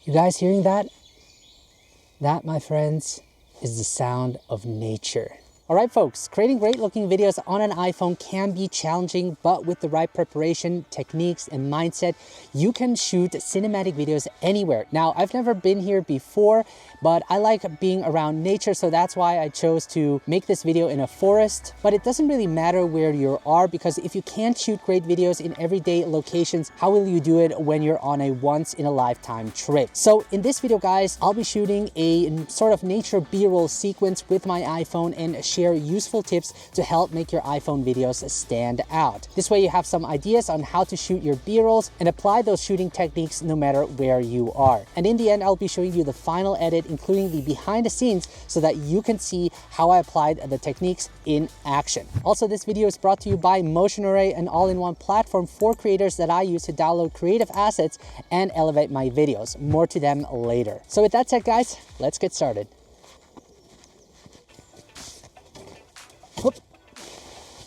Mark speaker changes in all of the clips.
Speaker 1: You guys hearing that? That, my friends, is the sound of nature. All right, folks, creating great looking videos on an iPhone can be challenging, but with the right preparation, techniques, and mindset, you can shoot cinematic videos anywhere. Now, I've never been here before, but I like being around nature, so that's why I chose to make this video in a forest. But it doesn't really matter where you are, because if you can't shoot great videos in everyday locations, how will you do it when you're on a once-in-a-lifetime trip? So in this video, guys, I'll be shooting a sort of nature B-roll sequence with my iPhone and share useful tips to help make your iPhone videos stand out. This way you have some ideas on how to shoot your B-rolls and apply those shooting techniques no matter where you are. And in the end, I'll be showing you the final edit, including the behind the scenes, so that you can see how I applied the techniques in action. Also, this video is brought to you by Motion Array, an all-in-one platform for creators that I use to download creative assets and elevate my videos. More to them later. So with that said, guys, let's get started.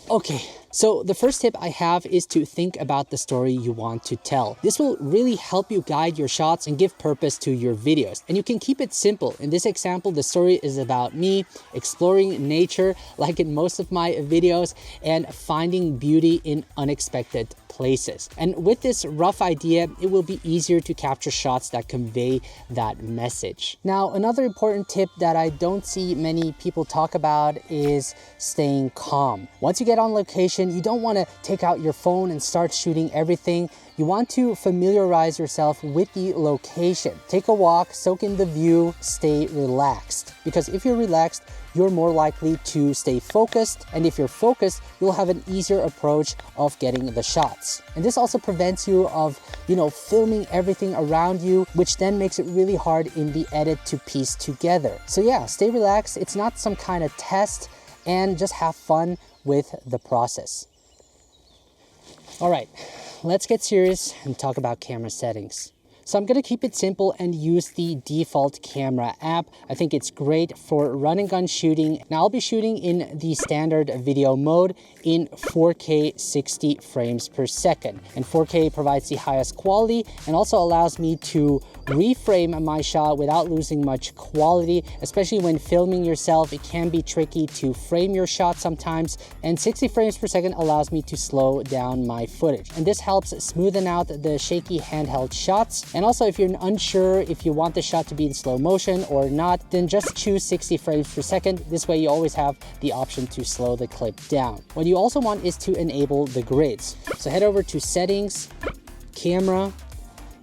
Speaker 1: Okay, so the first tip I have is to think about the story you want to tell. This will really help you guide your shots and give purpose to your videos. And you can keep it simple. In this example, the story is about me exploring nature, like in most of my videos, and finding beauty in unexpected places. And with this rough idea, it will be easier to capture shots that convey that message. Now, another important tip that I don't see many people talk about is staying calm. Once you get on location, you don't want to take out your phone and start shooting everything. You want to familiarize yourself with the location. Take a walk, soak in the view, stay relaxed. Because if you're relaxed, you're more likely to stay focused. And if you're focused, you'll have an easier approach of getting the shots. And this also prevents you of, filming everything around you, which then makes it really hard in the edit to piece together. So yeah, stay relaxed. It's not some kind of test, and just have fun with the process. All right, let's get serious and talk about camera settings. So I'm going to keep it simple and use the default camera app. I think it's great for run and gun shooting. Now I'll be shooting in the standard video mode in 4K 60 frames per second. And 4K provides the highest quality and also allows me to reframe my shot without losing much quality, especially when filming yourself. It can be tricky to frame your shot sometimes, and 60 frames per second allows me to slow down my footage. And this helps smoothen out the shaky handheld shots. And also, if you're unsure if you want the shot to be in slow motion or not, then just choose 60 frames per second. This way you always have the option to slow the clip down. What you also want is to enable the grids. So head over to Settings, Camera,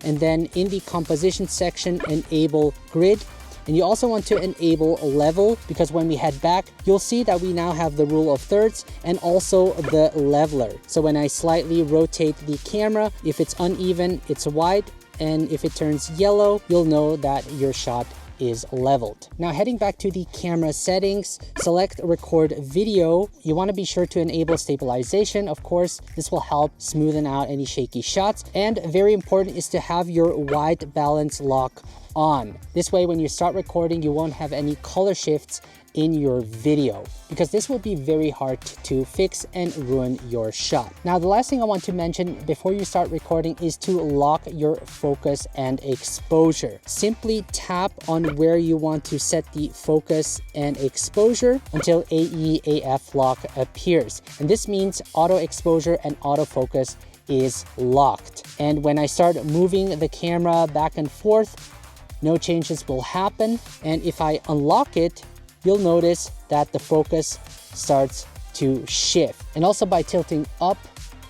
Speaker 1: and then in the composition section, enable grid. And you also want to enable level, because when we head back, you'll see that we now have the rule of thirds and also the leveler. So when I slightly rotate the camera, if it's uneven, it's white. And if it turns yellow, you'll know that your shot is leveled. Now heading back to the camera settings, select record video. You want to be sure to enable stabilization. Of course, this will help smoothen out any shaky shots. And very important is to have your white balance lock on. This way, when you start recording, you won't have any color shifts in your video, because this will be very hard to fix and ruin your shot. Now, the last thing I want to mention before you start recording is to lock your focus and exposure. Simply tap on where you want to set the focus and exposure until AE/AF lock appears. And this means auto exposure and autofocus is locked. And when I start moving the camera back and forth, no changes will happen. And if I unlock it, you'll notice that the focus starts to shift. And also by tilting up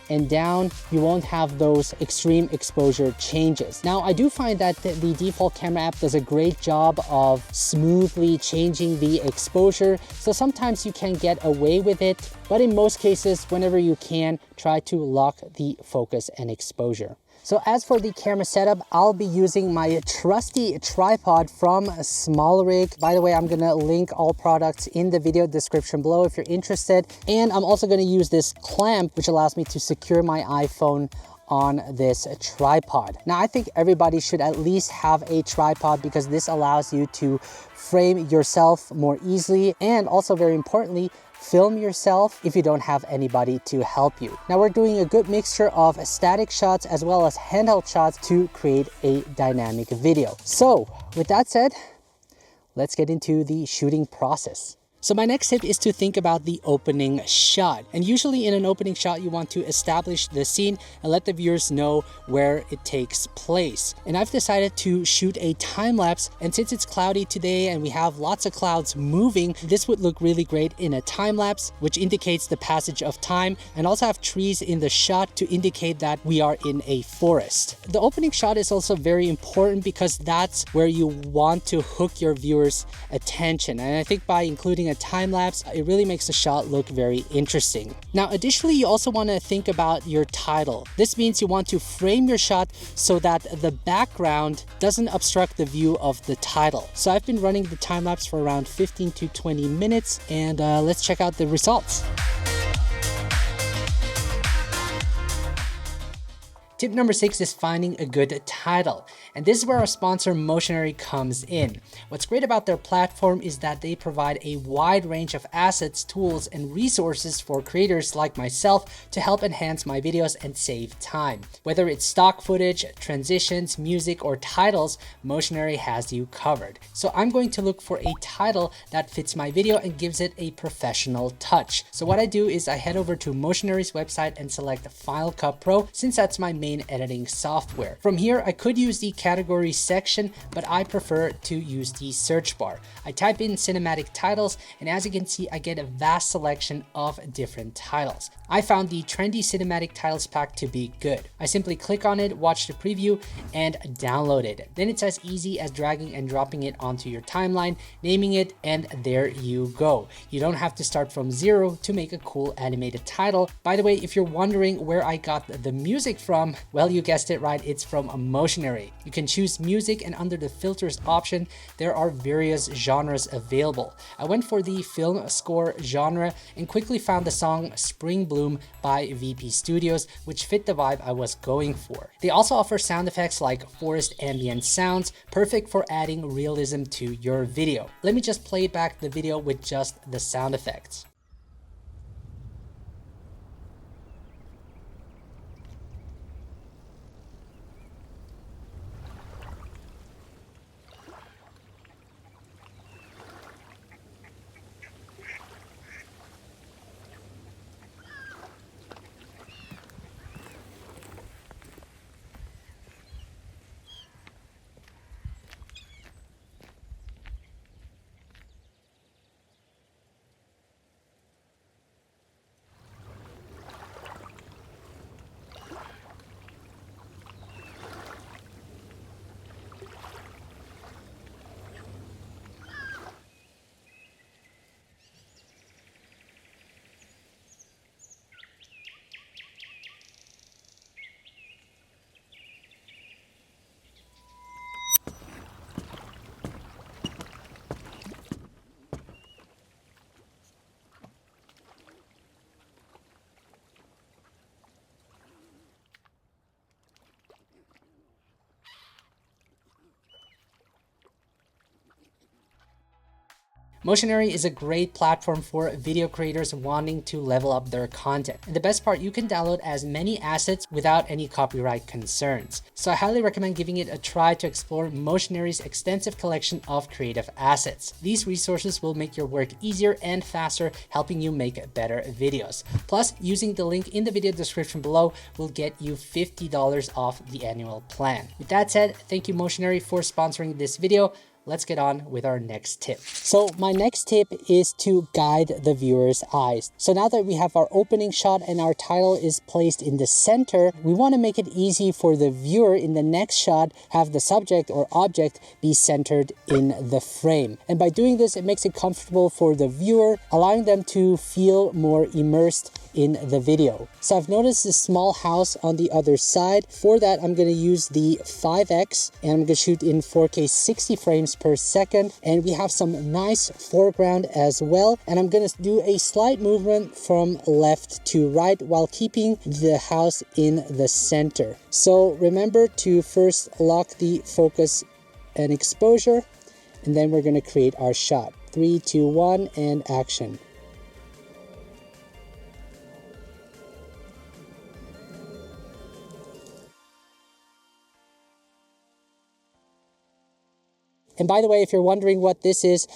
Speaker 1: and down, you won't have those extreme exposure changes. Now, I do find that the default camera app does a great job of smoothly changing the exposure. So sometimes you can get away with it, but in most cases, whenever you can, try to lock the focus and exposure. So as for the camera setup, I'll be using my trusty tripod from SmallRig. By the way, I'm gonna link all products in the video description below if you're interested. And I'm also gonna use this clamp, which allows me to secure my iPhone on this tripod. Now, I think everybody should at least have a tripod because this allows you to frame yourself more easily, and also very importantly, film yourself if you don't have anybody to help you. Now we're doing a good mixture of static shots as well as handheld shots to create a dynamic video. So with that said, let's get into the shooting process. So my next tip is to think about the opening shot. And usually in an opening shot, you want to establish the scene and let the viewers know where it takes place. And I've decided to shoot a time lapse. And since it's cloudy today and we have lots of clouds moving, this would look really great in a time lapse, which indicates the passage of time, and also have trees in the shot to indicate that we are in a forest. The opening shot is also very important because that's where you want to hook your viewers' attention. And I think by including a time lapse, it really makes the shot look very interesting. Now, additionally, you also want to think about your title. This means you want to frame your shot so that the background doesn't obstruct the view of the title. So I've been running the time lapse for around 15 to 20 minutes, and let's check out the results. Tip number 6 is finding a good title. And this is where our sponsor Motionary comes in. What's great about their platform is that they provide a wide range of assets, tools, and resources for creators like myself to help enhance my videos and save time. Whether it's stock footage, transitions, music, or titles, Motionary has you covered. So I'm going to look for a title that fits my video and gives it a professional touch. So what I do is I head over to Motionary's website and select Final Cut Pro, since that's my main editing software. From here, I could use the category section, but I prefer to use the search bar. I type in cinematic titles, and as you can see, I get a vast selection of different titles. I found the trendy cinematic titles pack to be good. I simply click on it, watch the preview, and download it. Then it's as easy as dragging and dropping it onto your timeline, naming it, and there you go. You don't have to start from zero to make a cool animated title. By the way, if you're wondering where I got the music from, well, you guessed it right, it's from Motionary. You can choose music, and under the filters option, there are various genres available. I went for the film score genre and quickly found the song Spring Bloom by VP Studios, which fit the vibe I was going for. They also offer sound effects like forest ambient sounds, perfect for adding realism to your video. Let me just play back the video with just the sound effects. Motionary is a great platform for video creators wanting to level up their content. And the best part, you can download as many assets without any copyright concerns. So I highly recommend giving it a try to explore Motionary's extensive collection of creative assets. These resources will make your work easier and faster, helping you make better videos. Plus, using the link in the video description below will get you $50 off the annual plan. With that said, thank you Motionary for sponsoring this video. Let's get on with our next tip. So my next tip is to guide the viewer's eyes. So now that we have our opening shot and our title is placed in the center, we want to make it easy for the viewer in the next shot have the subject or object be centered in the frame. And by doing this, it makes it comfortable for the viewer, allowing them to feel more immersed in the video. So I've noticed this small house on the other side. For that, I'm going to use the 5x and I'm going to shoot in 4K 60 frames per second. And we have some nice foreground as well. And I'm going to do a slight movement from left to right while keeping the house in the center. So remember to first lock the focus and exposure, and then we're going to create our shot. 3, 2, 1, and action. And by the way, if you're wondering what this is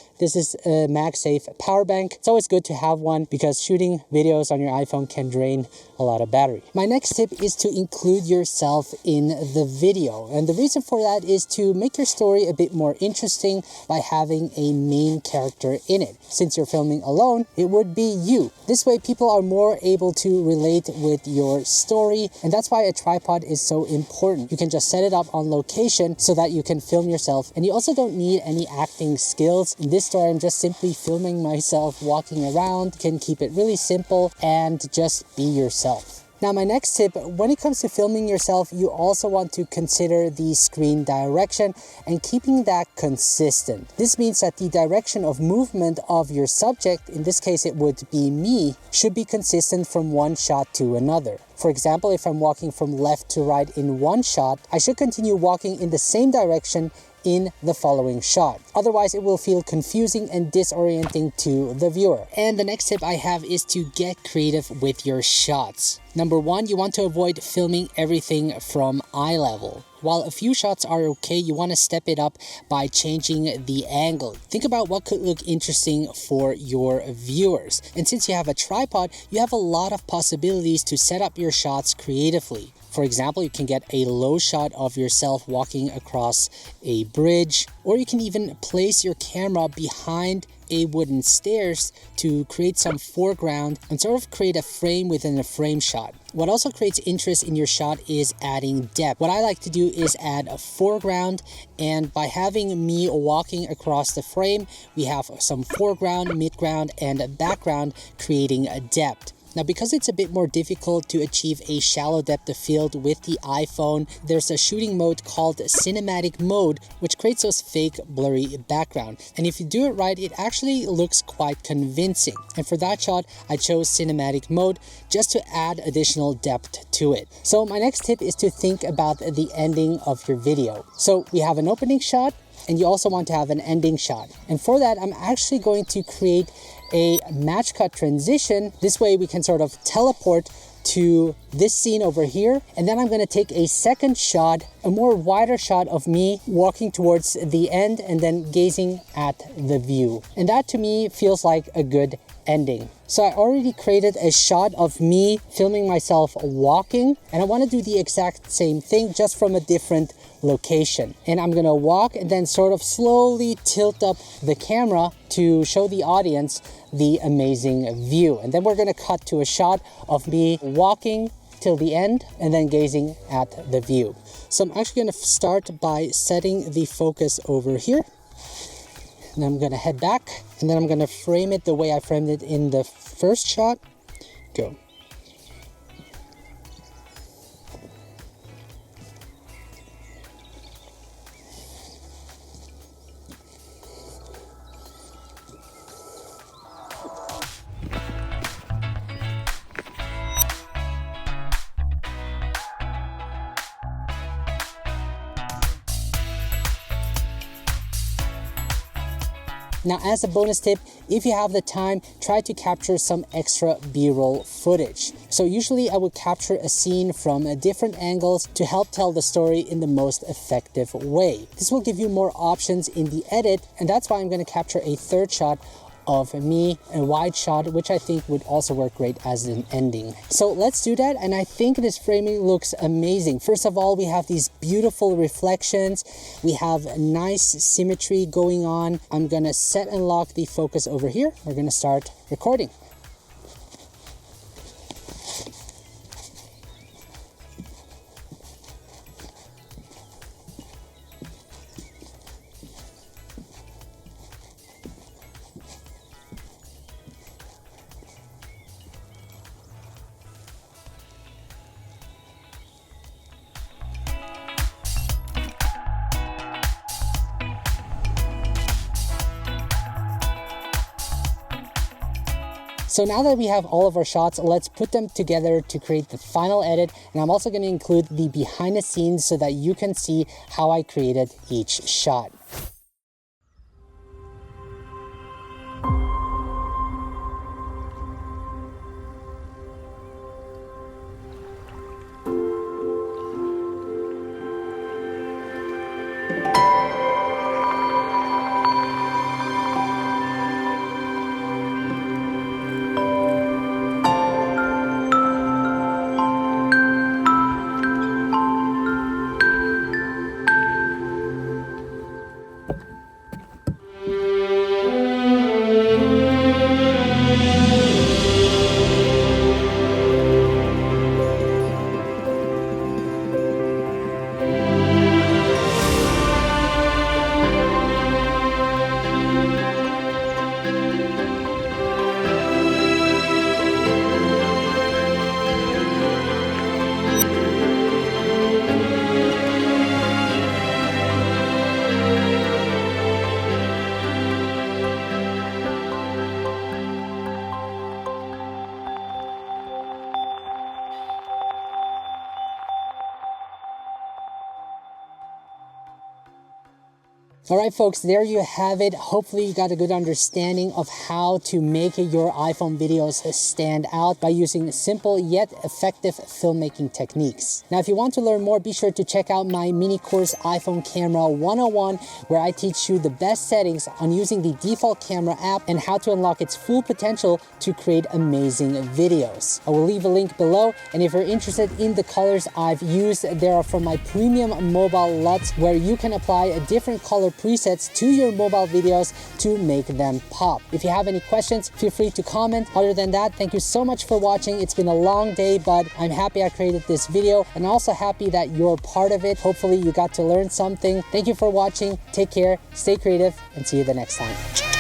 Speaker 1: a MagSafe power bank. It's always good to have one because shooting videos on your iPhone can drain a lot of battery. My next tip is to include yourself in the video. And the reason for that is to make your story a bit more interesting by having a main character in it. Since you're filming alone, it would be you. This way people are more able to relate with your story. And that's why a tripod is so important. You can just set it up on location so that you can film yourself. And you also don't need any acting skills. In this story, I'm just simply filming myself walking around. You can keep it really simple and just be yourself. Now, my next tip, when it comes to filming yourself, you also want to consider the screen direction and keeping that consistent. This means that the direction of movement of your subject, in this case it would be me, should be consistent from one shot to another. For example, if I'm walking from left to right in one shot, I should continue walking in the same direction in the following shot. Otherwise, it will feel confusing and disorienting to the viewer. And the next tip I have is to get creative with your shots. Number one, you want to avoid filming everything from eye level. While a few shots are okay, you want to step it up by changing the angle. Think about what could look interesting for your viewers. And since you have a tripod, you have a lot of possibilities to set up your shots creatively. For example, you can get a low shot of yourself walking across a bridge, or you can even place your camera behind a wooden stairs to create some foreground and sort of create a frame within a frame shot. What also creates interest in your shot is adding depth. What I like to do is add a foreground, and by having me walking across the frame, we have some foreground, midground, and background creating a depth. Now, because it's a bit more difficult to achieve a shallow depth of field with the iPhone, there's a shooting mode called cinematic mode, which creates those fake blurry background. And if you do it right, it actually looks quite convincing. And for that shot, I chose cinematic mode just to add additional depth to it. So my next tip is to think about the ending of your video. So we have an opening shot, and you also want to have an ending shot. And for that, I'm actually going to create a match cut transition. This way we can sort of teleport to this scene over here, and then I'm going to take a second shot, a more wider shot of me walking towards the end and then gazing at the view. And that to me feels like a good ending. So I already created a shot of me filming myself walking, and I want to do the exact same thing just from a different location. And I'm gonna walk and then sort of slowly tilt up the camera to show the audience the amazing view. And then we're gonna cut to a shot of me walking till the end and then gazing at the view. So I'm actually gonna start by setting the focus over here. And I'm gonna head back, and then I'm gonna frame it the way I framed it in the first shot. Go. Now, as a bonus tip, if you have the time, try to capture some extra B-roll footage. So usually I would capture a scene from different angles to help tell the story in the most effective way. This will give you more options in the edit, and that's why I'm going to capture a third shot of me, a wide shot, which I think would also work great as an ending. So let's do that, and I think this framing looks amazing. First of all, we have these beautiful reflections. We have a nice symmetry going on. I'm gonna set and lock the focus over here. We're gonna start recording. So now that we have all of our shots, let's put them together to create the final edit. And I'm also going to include the behind the scenes so that you can see how I created each shot. All right, folks, there you have it. Hopefully you got a good understanding of how to make your iPhone videos stand out by using simple yet effective filmmaking techniques. Now, if you want to learn more, be sure to check out my mini course, iPhone Camera 101, where I teach you the best settings on using the default camera app and how to unlock its full potential to create amazing videos. I will leave a link below, and if you're interested in the colors I've used, they are from my premium mobile LUTs, where you can apply a different color presets to your mobile videos to make them pop. If you have any questions, feel free to comment. Other than that, thank you so much for watching. It's been a long day, but I'm happy I created this video and also happy that you're part of it. Hopefully you got to learn something. Thank you for watching. Take care, stay creative, and see you the next time.